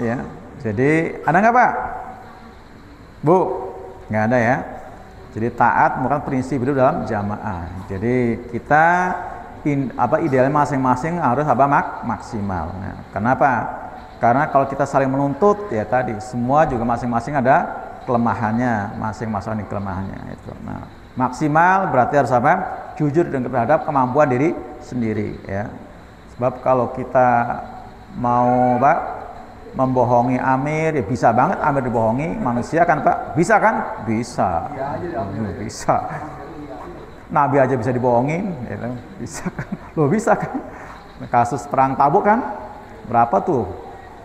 Ya. Jadi ada nggak Pak? Bu, nggak ada ya. Jadi taat merupakan prinsip hidup dalam jamaah. Jadi kita idealnya masing-masing harus maksimal. Nah, kenapa? Karena kalau kita saling menuntut ya tadi semua juga masing-masing ada kelemahannya, masing-masing kelemahannya itu. Nah, maksimal berarti harus jujur terhadap kemampuan diri sendiri ya. Sebab kalau kita mau membohongi Amir, ya bisa banget Amir dibohongi, manusia kan Pak? Bisa kan? Bisa. Bisa. Nabi aja bisa dibohongin, ya, bisa kan? Loh bisa kan? Kasus perang Tabuk kan? Berapa tuh?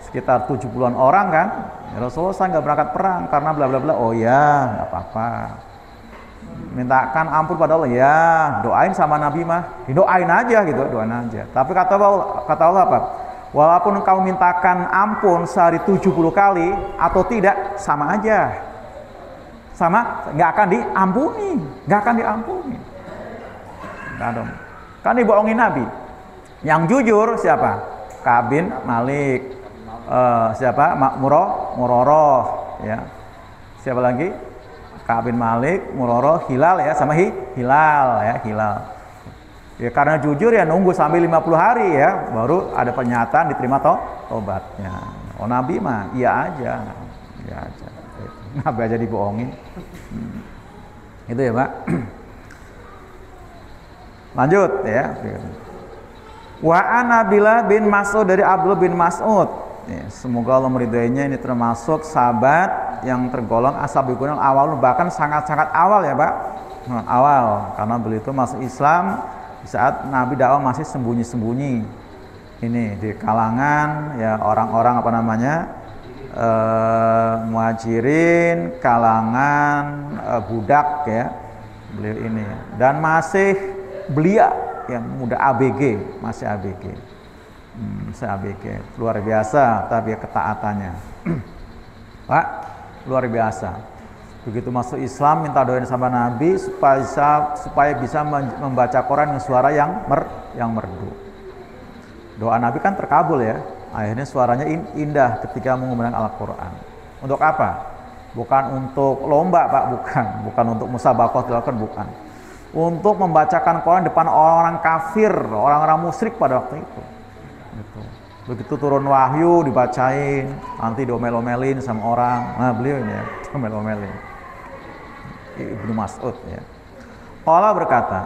Sekitar 70-an orang kan? Ya, Rasulullah nggak berangkat perang karena bla bla bla. Oh ya, nggak apa-apa. Mintakan ampun pada Allah ya, doain sama Nabi mah, doain aja gitu, doain aja. Tapi kata Allah apa? Walaupun engkau mintakan ampun sehari 70 kali atau tidak, sama aja. Sama, nggak akan diampuni, nggak akan diampuni. Nah, dong. Kan dibohongin Nabi. Yang jujur siapa? Ka'ab bin Malik. Siapa? Muroroh. Ya. Siapa lagi? Ka'ab bin Malik, Muroroh, Hilal ya, sama Hilal ya, Hilal. Ya karena jujur ya nunggu sampai 50 hari ya, baru ada pernyataan diterima tobatnya. Oh Nabi mah iya aja. Iya aja. Nabi aja dibohongin. Itu ya, Pak. Lanjut ya. Wa Anabilah bin Mas'ud dari Abdullah bin Mas'ud. Ya, semoga Allah meridainya, ini termasuk sahabat yang tergolong as-sabiqunal awal, bahkan sangat-sangat awal ya, Pak. Awal karena beliau itu masuk Islam saat Nabi dakwah masih sembunyi-sembunyi. Ini di kalangan ya orang-orang apa namanya? Muhajirin, kalangan budak ya. Beliau ini dan masih belia yang muda ABG, masih ABG. Masih ABG. Luar biasa tapi ketaatannya. Pak, luar biasa. Begitu masuk Islam minta doain sama Nabi supaya bisa membaca Quran dengan suara yang merdu. Doa Nabi kan terkabul ya. Akhirnya suaranya indah ketika mengumandangkan Al-Quran. Untuk apa? Bukan untuk lomba Pak, bukan untuk musabaqah dilakukan, bukan. Untuk membacakan Quran depan orang kafir, orang-orang musyrik pada waktu itu. Gitu. Begitu turun wahyu dibacain, nanti diomel-omelin sama orang. Nah beliau ini ya, diomel-omelin. Ibnu Mas'ud ya. Allah berkata,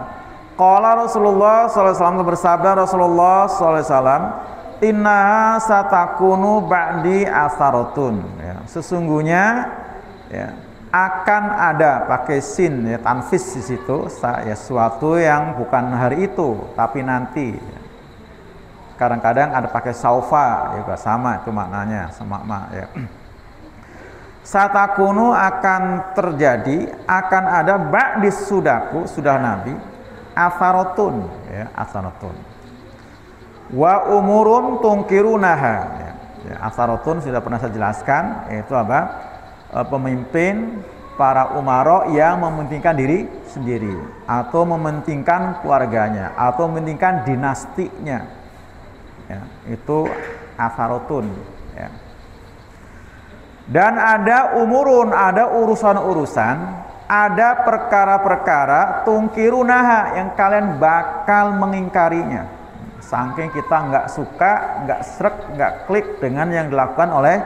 qala Rasulullah SAW, bersabda Rasulullah SAW, inna satakunu ba'di atharatun ya. Sesungguhnya ya, akan ada pakai sin ya, tanfis di situ ya, suatu yang bukan hari itu tapi nanti ya. Kadang-kadang ada pakai saufa juga sama itu maknanya, sama ya. Satakunu akan terjadi, akan ada ba'dis sudaku, sudah Nabi, atharatun ya, atharatun. Wa umurun tungkirunaha ya, atharatun sudah pernah saya jelaskan, yaitu apa? Pemimpin para umaro yang mementingkan diri sendiri atau mementingkan keluarganya atau mementingkan dinastinya ya, itu atharatun ya. Dan ada umurun, ada urusan-urusan, ada perkara-perkara tungkirunaha yang kalian bakal mengingkarinya. Saking kita nggak suka, nggak srek, nggak klik dengan yang dilakukan oleh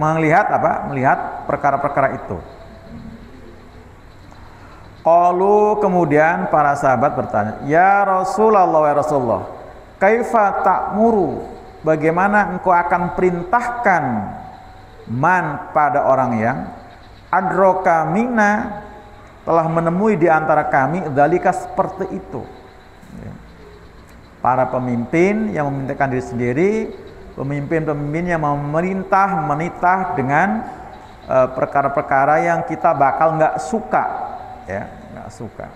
melihat perkara-perkara itu. Qalu, kemudian para sahabat bertanya, ya Rasulullah, ya Rasulullah, kaifa ta'muru? Bagaimana engkau akan perintahkan man pada orang yang adroka minna, telah menemui di antara kami dzalika seperti itu. Para pemimpin yang memintakan diri sendiri, pemimpin-pemimpin yang memerintah menitah dengan perkara-perkara yang kita bakal nggak suka, ya nggak suka.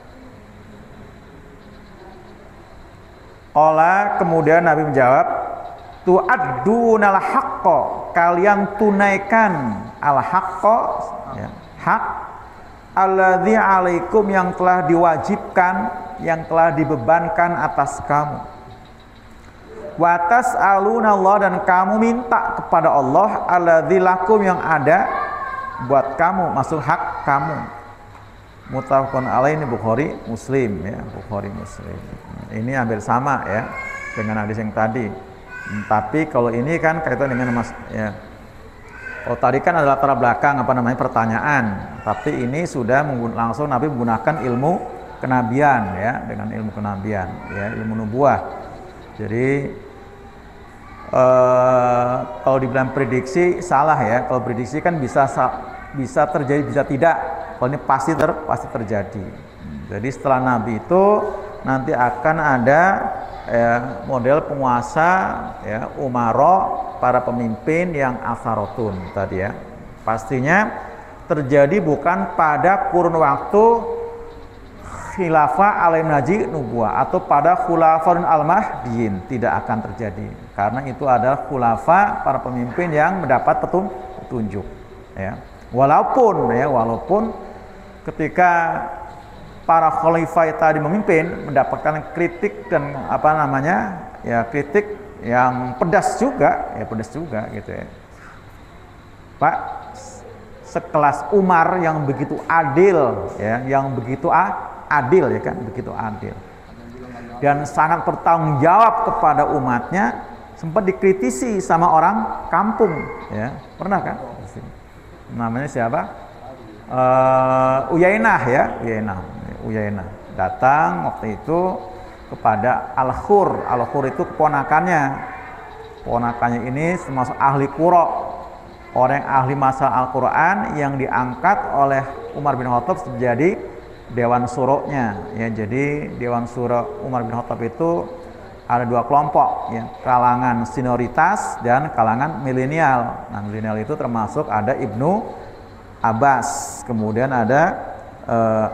Qala, kemudian Nabi menjawab, tu'addunal haqqo, kalian tunaikan al haqqo ya, hak alladzi alaikum, yang telah diwajibkan, yang telah dibebankan atas kamu. Wa tas'alunallah, dan kamu minta kepada Allah alladzi lakum, yang ada buat kamu, maksud hak kamu. Muttafaqun alaih, ini Bukhari Muslim ya, Bukhari Muslim. Ini hampir sama ya dengan hadis yang tadi. Tapi kalau ini kan kaitan dengan ya. Kalau tadi kan adalah latar belakang pertanyaan, tapi ini sudah langsung Nabi menggunakan ilmu kenabian ya, dengan ilmu kenabian ya, ilmu nubuah. Jadi kalau dibilang prediksi salah ya. Kalau prediksi kan bisa terjadi, bisa tidak. Kalau ini pasti terjadi. Jadi setelah Nabi itu nanti akan ada ya, model penguasa ya, umaro, para pemimpin yang asarotun tadi ya. Pastinya terjadi bukan pada kurun waktu khilafah alaim naji nubuah atau pada khulafaun al-mahdiin, tidak akan terjadi, karena itu adalah khulafa, para pemimpin yang mendapat petunjuk ya. Walaupun ketika para khalifah tadi memimpin mendapatkan kritik dan kritik yang pedas juga gitu ya. Pak, sekelas Umar yang begitu adil ya, adil ya kan, begitu adil dan sangat bertanggung jawab kepada umatnya, sempat dikritisi sama orang kampung ya, pernah kan? Namanya siapa? Uyainah datang waktu itu kepada Al-Khur itu keponakannya ini termasuk ahli Qura, orang yang ahli masalah Al-Quran, yang diangkat oleh Umar bin Khattab menjadi Dewan Syuro-nya ya. Jadi Dewan Syuro Umar bin Khattab itu ada dua kelompok ya, kalangan senioritas dan kalangan milenial. Nah, milenial itu termasuk ada Ibnu Abbas, kemudian ada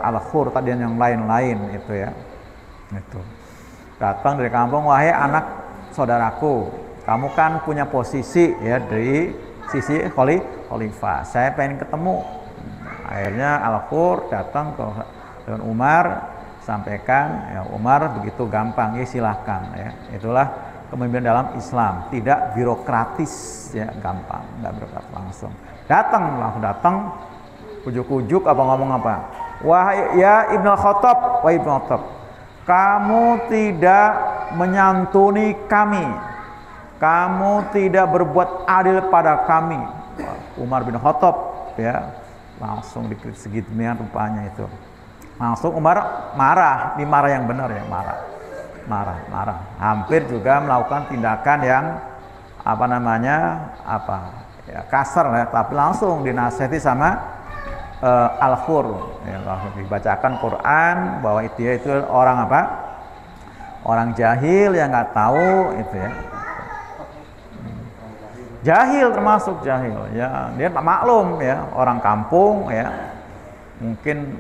Al-Khur tadi dan yang lain-lain itu ya. Itu datang dari kampung, wahai anak saudaraku, kamu kan punya posisi ya dari sisi khalifah, saya pengen ketemu. Akhirnya Al-Khur datang ke dengan Umar, sampaikan ya, Umar begitu gampang ya, silahkan ya. Itulah kepemimpinan dalam Islam, tidak birokratis ya, gampang, nggak birokratis, langsung datang ujuk-ujuk ngomong apa, wahai ya Ibnu Khattab, wahai Ibnu Khattab, kamu tidak menyantuni kami, kamu tidak berbuat adil pada kami. Umar bin Khattab ya, langsung dikritik segitunya rupanya itu. Langsung Umar marah, dimarah yang benar ya, marah. Hampir juga melakukan tindakan yang kasar ya, tapi langsung dinasihati sama Al-Khur ya, langsung dibacakan Quran bahwa dia itu orang orang jahil yang nggak tahu itu ya. Jahil, termasuk jahil ya, dia maklum ya, orang kampung ya, mungkin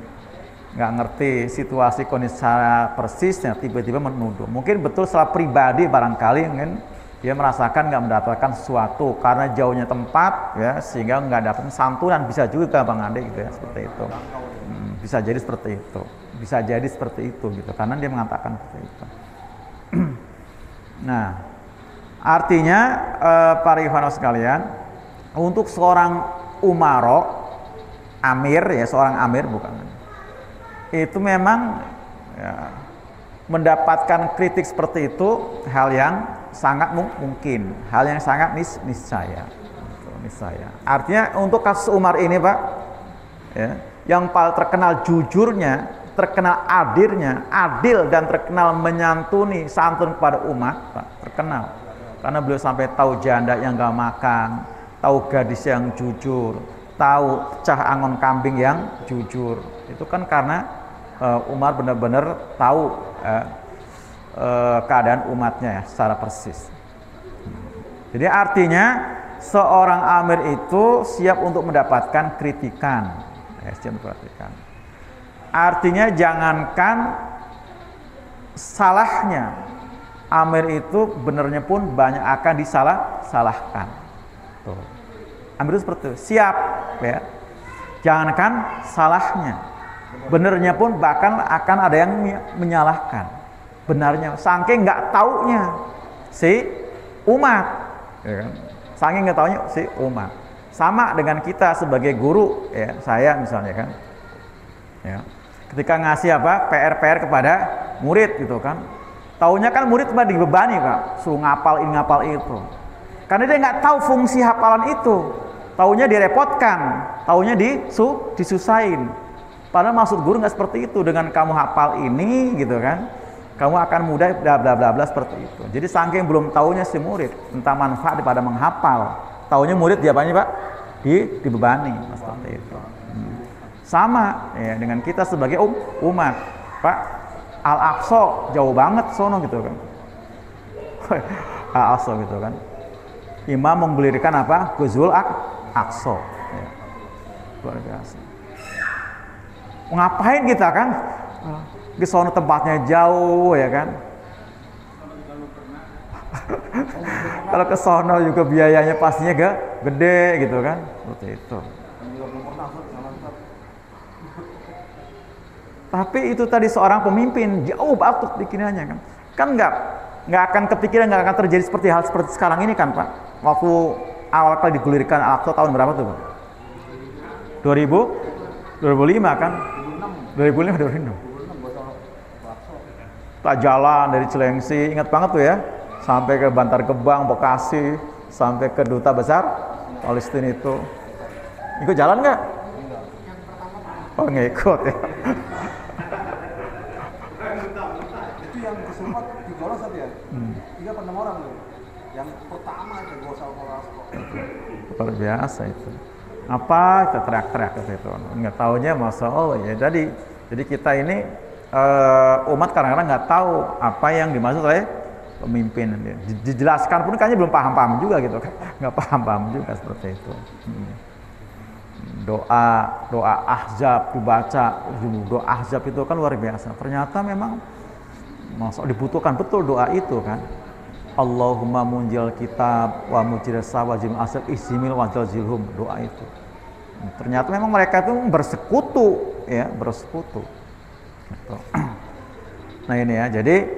nggak ngerti situasi kondisi secara persisnya, tiba-tiba menuduh. Mungkin betul secara pribadi barangkali mungkin dia merasakan nggak mendapatkan sesuatu karena jauhnya tempat ya, sehingga nggak dapat santunan, bisa juga Bang Ade gitu ya, seperti itu. Bisa jadi seperti itu gitu, karena dia mengatakan seperti itu. Nah, artinya para ikhwan sekalian, untuk seorang umaro, amir ya, seorang amir bukan, itu memang ya, mendapatkan kritik seperti itu hal yang sangat mungkin, hal yang sangat niscaya. Artinya untuk kasus Umar ini Pak ya, yang paling terkenal jujurnya, terkenal adil dan terkenal menyantuni, santun kepada umat Pak, terkenal karena beliau sampai tahu janda yang gak makan, tahu gadis yang jujur, tahu cah angon kambing yang jujur. Itu kan karena Umar benar-benar tahu keadaan umatnya ya, secara persis. Jadi artinya seorang amir itu siap untuk mendapatkan kritikan ya, artinya jangankan salahnya, amir itu benarnya pun banyak akan disalahkan. Tuh. Amir itu seperti itu, siap ya, jangankan salahnya, benarnya pun bahkan akan ada yang menyalahkan benarnya, saking nggak taunya. si umat, ya kan? Saking nggak taunya si umat. Sama dengan kita sebagai guru, ya, saya misalnya kan, ya, ketika ngasih PR kepada murid gitu kan, taunya kan murid cuma dibebani Pak, suruh ngapal ini ngapal itu, karena dia nggak tahu fungsi hafalan itu, taunya direpotkan, taunya disusahin. Padahal maksud guru nggak seperti itu, dengan kamu hafal ini gitu kan, kamu akan mudah bla bla bla bla seperti itu. Jadi saking belum taunya si murid tentang manfaat daripada menghafal, taunya murid diapanya Pak? Dibebani seperti itu. Sama ya dengan kita sebagai umat, Pak. Al-Aqsa jauh banget sono gitu kan. Al-Aqsa gitu kan. Imam menggulirkan apa? Ghazwul Aqsa. Ya. Luar biasa. Ngapain kita kan? Ke sono tempatnya jauh ya kan. Kalau ke sono juga biayanya pastinya gede gitu kan. Seperti itu. Tapi itu tadi seorang pemimpin jauh banget pikirannya kan. Kan nggak akan kepikiran, nggak akan terjadi seperti hal seperti sekarang ini kan Pak. Waktu awal kali digulirkan Al-Aqsa tahun berapa tuh Pak? 2005 kan? 2005 2006. Tak jalan dari Cilengsi, ingat banget tuh ya, sampai ke Bantar Gebang, Bekasi, sampai ke Duta Besar Palestina itu. Ikut jalan nggak? Oh ngikut ya. Itu yang kesempat di Golos tadi ya? 3-6 orang loh. Yang pertama itu Gosal Moras. Luar biasa itu. Apa kita teriak-teriak itu? Nggak taunya Masya Allah ya. Jadi kita ini umat kadang-kadang nggak tahu apa yang dimaksud oleh pemimpin. Dijelaskan pun kayaknya belum paham-paham juga gitu kan. Nggak paham-paham juga seperti itu. Doa Ahzab dibaca, doa Ahzab itu kan luar biasa. Ternyata memang dibutuhkan betul doa itu kan. Allahumma munjil kitab wa mujirasa wajim asab isimil wajal zilhum, doa itu. Ternyata memang mereka itu bersekutu ya, bersekutu. Gitu. Nah ini ya, jadi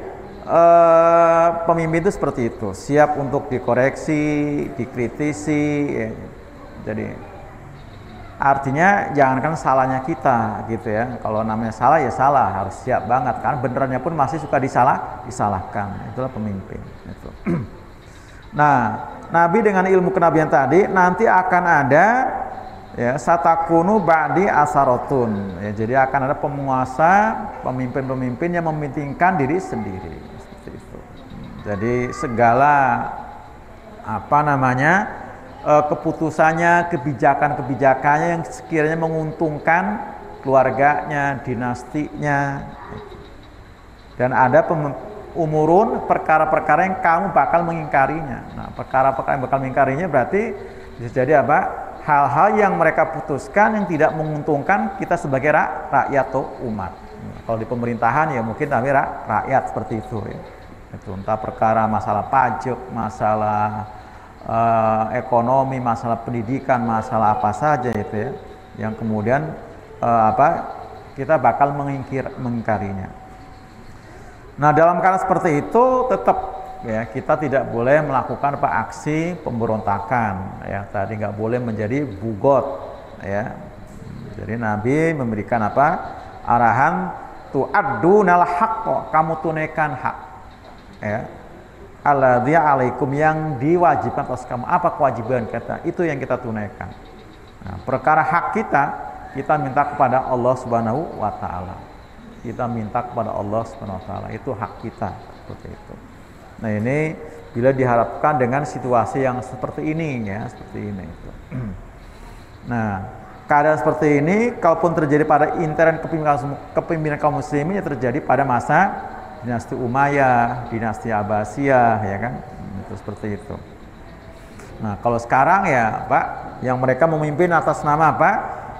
pemimpin itu seperti itu, siap untuk dikoreksi, dikritisi ya. Jadi artinya jangankan salahnya kita gitu ya. Kalau namanya salah ya salah, harus siap banget kan. Benerannya pun masih suka disalahkan. Itulah pemimpin itu. Nah, Nabi dengan ilmu kenabian tadi nanti akan ada ya satakunu ba'di asarotun. Ya, jadi akan ada penguasa, pemimpin-pemimpin yang mementingkan diri sendiri seperti itu. Jadi segala keputusannya, kebijakannya yang sekiranya menguntungkan keluarganya, dinastinya, dan ada perkara-perkara yang kamu bakal mengingkarinya. Nah, perkara-perkara yang bakal mengingkarinya berarti bisa jadi apa? Hal-hal yang mereka putuskan yang tidak menguntungkan kita sebagai rakyat atau umat. Kalau di pemerintahan ya mungkin kami rakyat seperti itu ya. Itu entah perkara masalah pajak, masalah ekonomi, masalah pendidikan, masalah apa saja itu ya, yang kemudian kita bakal mengingkarinya. Nah dalam keadaan seperti itu tetap ya kita tidak boleh melakukan aksi pemberontakan ya, tadi nggak boleh menjadi bugot ya. Jadi Nabi memberikan arahan tu'addunal haqq, kamu tunaikan hak ya. Alladzi alaikum, yang diwajibkan atas kamu. Apa kewajiban kita? Itu yang kita tunaikan. Nah, perkara hak kita minta kepada Allah Subhanahu wa taala. Kita minta kepada Allah Subhanahu wa taala. Itu hak kita seperti itu. Nah, ini bila diharapkan dengan situasi yang seperti ini ya, seperti ini itu. Nah, keadaan seperti ini kalaupun terjadi pada intern kepemimpinan kaum muslimin, ya terjadi pada masa dinasti Umayyah, dinasti Abbasiyah ya kan, itu seperti itu. Nah kalau sekarang ya Pak, yang mereka memimpin atas nama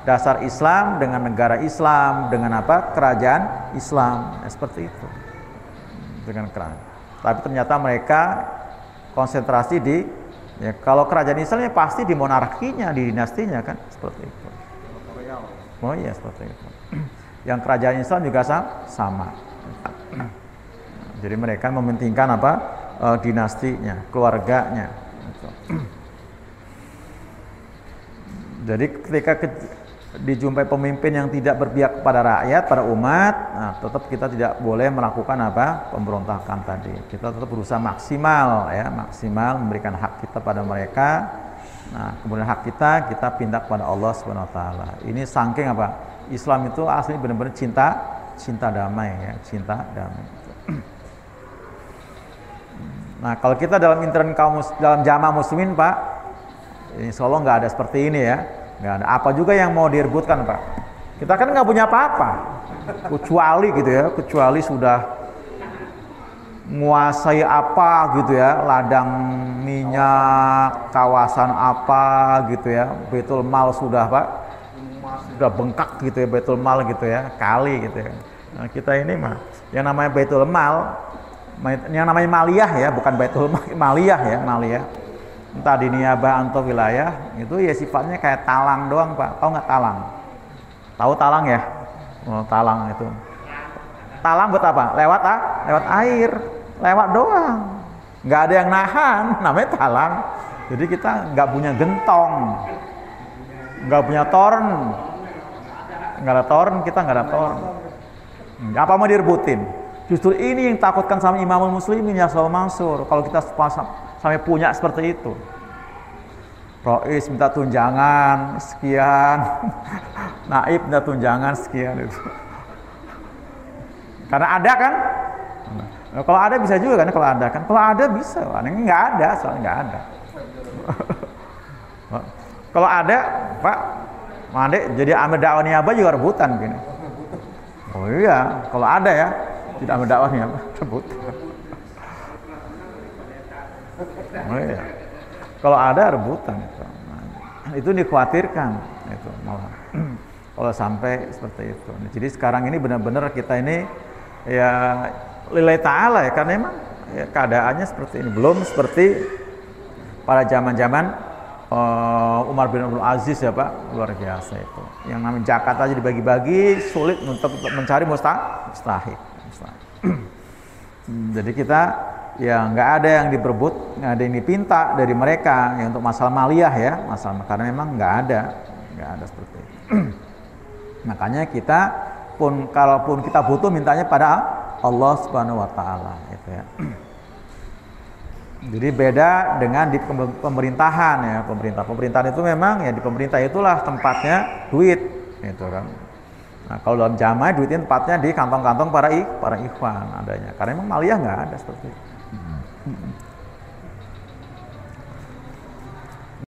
dasar Islam, dengan negara Islam, dengan kerajaan Islam ya, seperti itu, dengan kerajaan. Tapi ternyata mereka konsentrasi ya kalau kerajaan Islam ya pasti di monarkinya, di dinastinya kan, seperti itu. Oh iya seperti itu. Yang kerajaan Islam juga sama. Jadi mereka mementingkan dinastinya, keluarganya. Gitu. Jadi ketika dijumpai pemimpin yang tidak berpihak kepada rakyat, pada umat, nah tetap kita tidak boleh melakukan apa? Pemberontakan tadi. Kita tetap berusaha maksimal ya, maksimal memberikan hak kita pada mereka. Nah, kemudian hak kita pindah kepada Allah Subhanahu wa taala. Ini saking apa? Islam itu asli benar-benar cinta damai ya, cinta damai. Nah, kalau kita dalam intern dalam jamaah muslimin, Pak, insya Allah nggak ada seperti ini ya. Nggak ada apa juga yang mau direbutkan, Pak. Kita kan nggak punya apa-apa, kecuali gitu ya, kecuali sudah menguasai apa gitu ya, ladang minyak, kawasan apa gitu ya, Baitul Mal sudah, Pak, sudah bengkak gitu ya, Baitul Mal gitu ya, kali gitu ya. Nah, kita ini mah yang namanya Baitul Mal, yang namanya maliyah ya, bukan Baitul Maliyah ya, maliyah. Entah di niabah atau wilayah, itu ya sifatnya kayak talang doang, Pak. Tahu nggak talang? Tahu talang ya? Oh, talang itu. Talang buat apa? Lewat air, lewat doang. Nggak ada yang nahan, namanya talang. Jadi kita nggak punya gentong, nggak punya toren, nggak ada toren, kita nggak ada toren. Apa mau direbutin? Justru ini yang takutkan sama Imamul Muslimin ya Shalal Mansur. Kalau kita sampai punya seperti itu, Rois minta tunjangan sekian, Naib minta tunjangan sekian itu. Karena ada kan? Nah, kalau ada bisa juga kan? Kalau ada kan? Kalau ada bisa. Ini nggak ada, soalnya nggak ada. Kalau ada, Pak, Mande jadi amir dakwah niabah juga rebutan gini. Oh iya, kalau ada ya, tidak amir dakwah niabah rebutan. Oh iya. Kalau ada rebutan itu. Nah, itu dikhawatirkan itu malah. Kalau sampai seperti itu. Jadi sekarang ini benar-benar kita ini ya lillahi ta'ala ya, karena memang ya, keadaannya seperti ini, belum seperti pada zaman-zaman Umar bin Abdul Aziz ya Pak, luar biasa itu. Yang namanya zakat aja dibagi-bagi sulit untuk mencari mustahil. Jadi kita ya nggak ada yang diperebut, nggak ada yang dipinta dari mereka ya untuk masalah maliyah ya, masalah, karena memang nggak ada seperti itu. Makanya kita pun kalaupun kita butuh mintanya pada Allah Subhanahu wa taala gitu ya. Jadi beda dengan di pemerintahan ya, pemerintahan itu memang ya, di pemerintah itulah tempatnya duit gitu kan. Nah, kalau dalam jamaah duitnya tempatnya di kantong-kantong para ikhwan adanya. Karena memang maliyah nggak ada seperti itu.